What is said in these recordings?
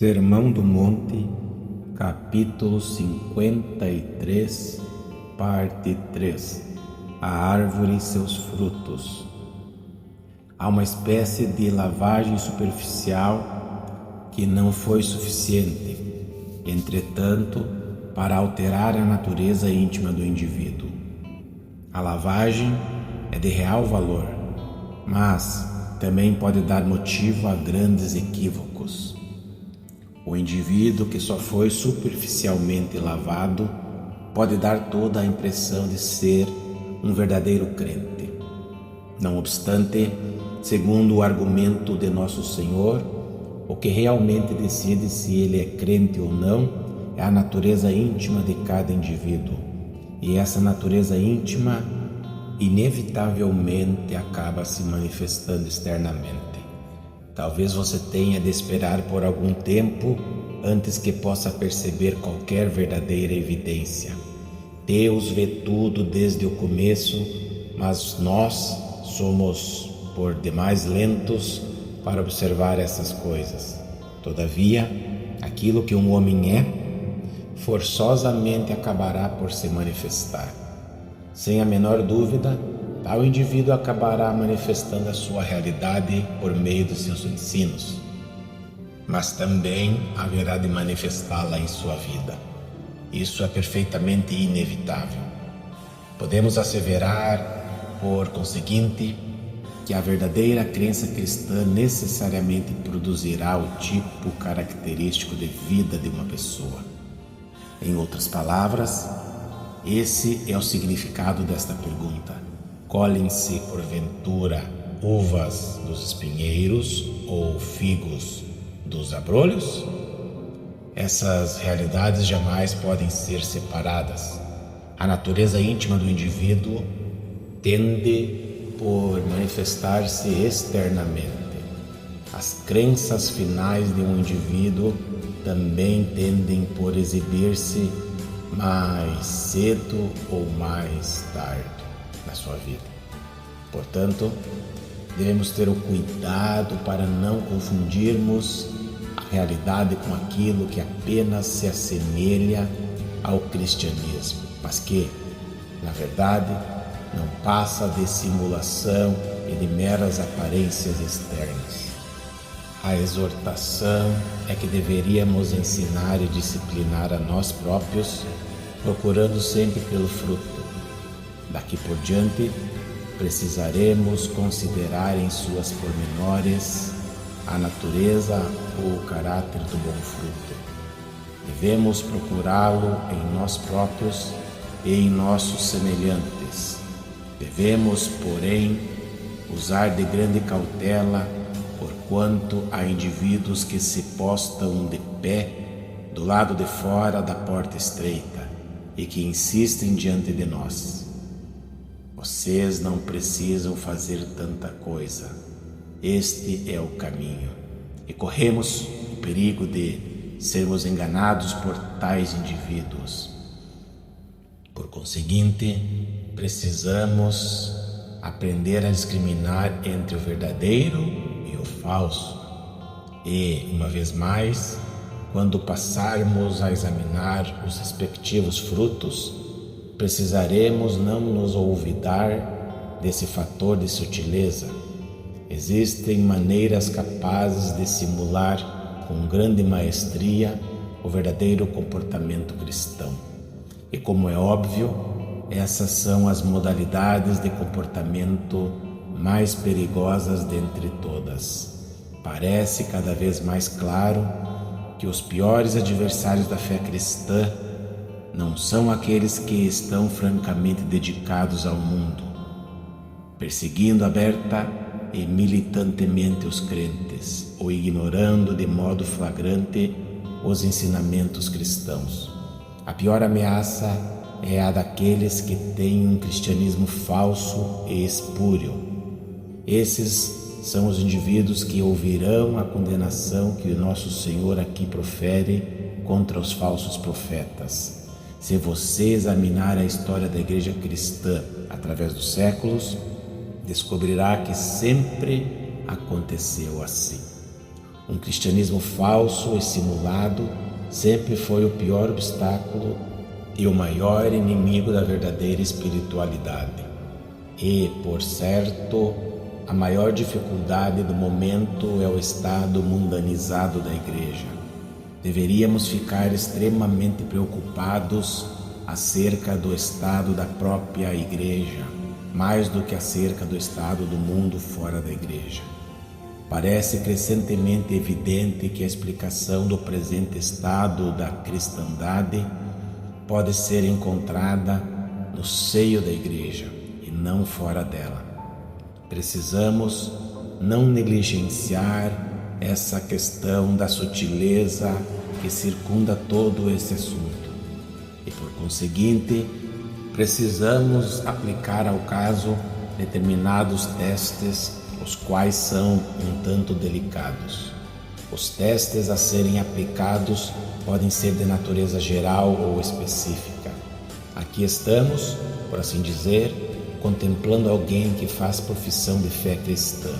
Sermão do Monte, capítulo 53, parte 3. A árvore e seus frutos. Há uma espécie de lavagem superficial que não foi suficiente, entretanto, para alterar a natureza íntima do indivíduo. A lavagem é de real valor, mas também pode dar motivo a grandes equívocos. O indivíduo que só foi superficialmente lavado pode dar toda a impressão de ser um verdadeiro crente. Não obstante, segundo o argumento de Nosso Senhor, o que realmente decide se ele é crente ou não é a natureza íntima de cada indivíduo. E essa natureza íntima inevitavelmente acaba se manifestando externamente. Talvez você tenha de esperar por algum tempo antes que possa perceber qualquer verdadeira evidência. Deus vê tudo desde o começo, mas nós somos por demais lentos para observar essas coisas. Todavia, aquilo que um homem é, forçosamente acabará por se manifestar. Sem a menor dúvida, tal indivíduo acabará manifestando a sua realidade por meio dos seus ensinos, mas também haverá de manifestá-la em sua vida. Isso é perfeitamente inevitável. Podemos asseverar, por conseguinte, que a verdadeira crença cristã necessariamente produzirá o tipo característico de vida de uma pessoa. Em outras palavras, esse é o significado desta pergunta: colhem-se, porventura, uvas dos espinheiros ou figos dos abrolhos? Essas realidades jamais podem ser separadas. A natureza íntima do indivíduo tende por manifestar-se externamente. As crenças finais de um indivíduo também tendem por exibir-se mais cedo ou mais tarde na sua vida. Portanto, devemos ter o cuidado para não confundirmos a realidade com aquilo que apenas se assemelha ao cristianismo, mas que, na verdade, não passa de simulação e de meras aparências externas. A exortação é que deveríamos ensinar e disciplinar a nós próprios, procurando sempre pelo fruto. Daqui por diante, precisaremos considerar em suas pormenores a natureza ou o caráter do bom fruto. Devemos procurá-lo em nós próprios e em nossos semelhantes. Devemos, porém, usar de grande cautela, porquanto há indivíduos que se postam de pé do lado de fora da porta estreita e que insistem diante de nós. Vocês não precisam fazer tanta coisa. Este é o caminho. E corremos o perigo de sermos enganados por tais indivíduos. Por conseguinte, precisamos aprender a discriminar entre o verdadeiro e o falso. E, uma vez mais, quando passarmos a examinar os respectivos frutos, precisaremos não nos olvidar desse fator de sutileza. Existem maneiras capazes de simular com grande maestria o verdadeiro comportamento cristão. E, como é óbvio, essas são as modalidades de comportamento mais perigosas dentre todas. Parece cada vez mais claro que os piores adversários da fé cristã não são aqueles que estão francamente dedicados ao mundo, perseguindo aberta e militantemente os crentes, ou ignorando de modo flagrante os ensinamentos cristãos. A pior ameaça é a daqueles que têm um cristianismo falso e espúrio. Esses são os indivíduos que ouvirão a condenação que o nosso Senhor aqui profere contra os falsos profetas. Se você examinar a história da igreja cristã através dos séculos, descobrirá que sempre aconteceu assim. Um cristianismo falso e simulado sempre foi o pior obstáculo e o maior inimigo da verdadeira espiritualidade. E, por certo, a maior dificuldade do momento é o estado mundanizado da Igreja. Deveríamos ficar extremamente preocupados acerca do estado da própria Igreja, mais do que acerca do estado do mundo fora da Igreja. Parece crescentemente evidente que a explicação do presente estado da cristandade pode ser encontrada no seio da Igreja e não fora dela. Precisamos não negligenciar essa questão da sutileza que circunda todo esse assunto e, por conseguinte, precisamos aplicar ao caso determinados testes, os quais são um tanto delicados. Os testes a serem aplicados podem ser de natureza geral ou específica. Aqui estamos, por assim dizer, contemplando alguém que faz profissão de fé cristã.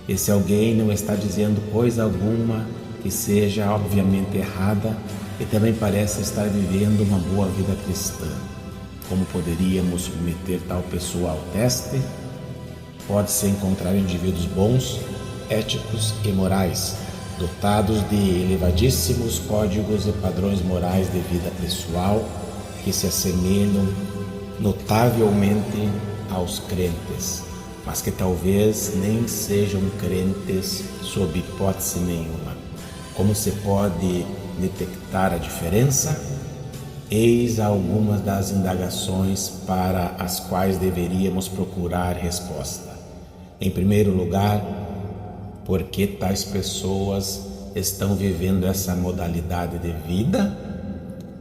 Esse alguém não está dizendo coisa alguma que seja obviamente errada e também parece estar vivendo uma boa vida cristã. Como poderíamos submeter tal pessoa ao teste? Pode-se encontrar indivíduos bons, éticos e morais, dotados de elevadíssimos códigos e padrões morais de vida pessoal que se assemelham notavelmente aos crentes, mas que talvez nem sejam crentes sob hipótese nenhuma. Como se pode detectar a diferença? Eis algumas das indagações para as quais deveríamos procurar resposta. Em primeiro lugar, por que tais pessoas estão vivendo essa modalidade de vida?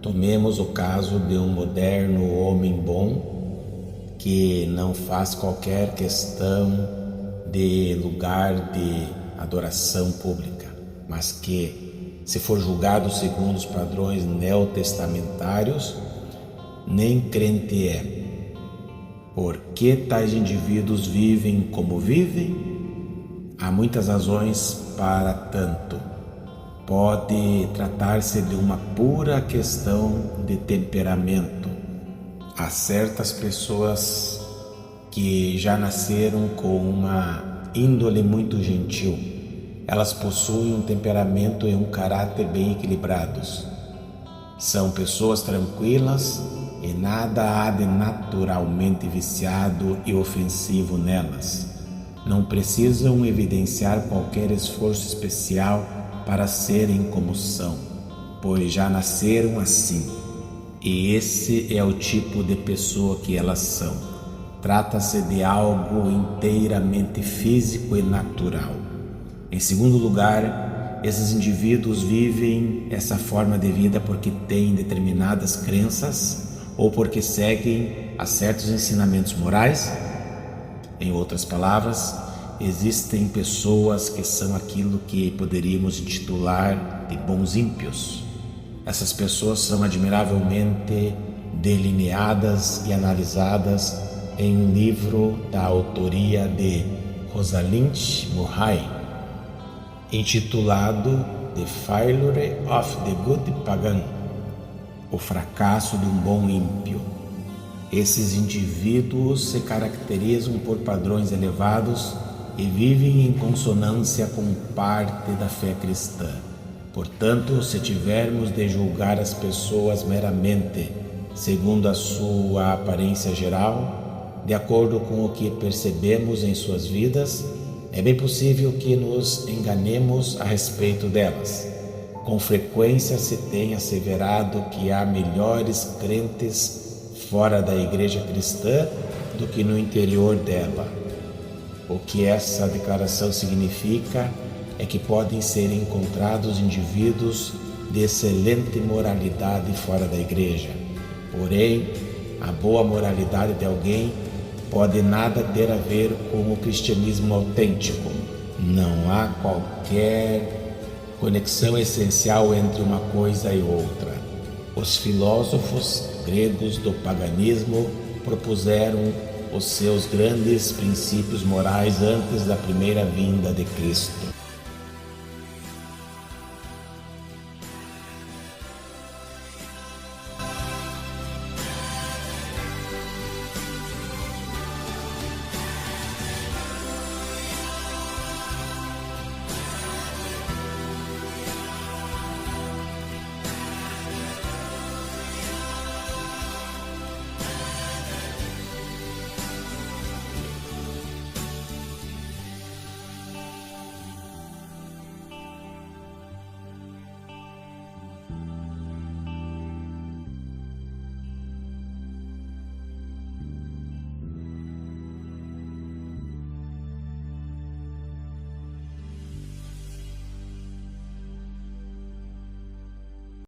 Tomemos o caso de um moderno homem bom que não faz qualquer questão de lugar de adoração pública, mas que, se for julgado segundo os padrões neotestamentários, nem crente é. Por que tais indivíduos vivem como vivem? Há muitas razões para tanto. Pode tratar-se de uma pura questão de temperamento. Há certas pessoas que já nasceram com uma índole muito gentil. Elas possuem um temperamento e um caráter bem equilibrados. São pessoas tranquilas e nada há de naturalmente viciado e ofensivo nelas. Não precisam evidenciar qualquer esforço especial para serem como são, pois já nasceram assim. E esse é o tipo de pessoa que elas são. Trata-se de algo inteiramente físico e natural. Em segundo lugar, esses indivíduos vivem essa forma de vida porque têm determinadas crenças ou porque seguem a certos ensinamentos morais. Em outras palavras, existem pessoas que são aquilo que poderíamos intitular de bons ímpios. Essas pessoas são admiravelmente delineadas e analisadas em um livro da autoria de Rosalind Murray, intitulado The Failure of the Good Pagan, o fracasso de um bom ímpio. Esses indivíduos se caracterizam por padrões elevados e vivem em consonância com parte da fé cristã. Portanto, se tivermos de julgar as pessoas meramente segundo a sua aparência geral, de acordo com o que percebemos em suas vidas, é bem possível que nos enganemos a respeito delas. Com frequência se tem asseverado que há melhores crentes fora da igreja cristã do que no interior dela. O que essa declaração significa é que podem ser encontrados indivíduos de excelente moralidade fora da igreja. Porém, a boa moralidade de alguém pode nada ter a ver com o cristianismo autêntico. Não há qualquer conexão essencial entre uma coisa e outra. Os filósofos gregos do paganismo propuseram os seus grandes princípios morais antes da primeira vinda de Cristo.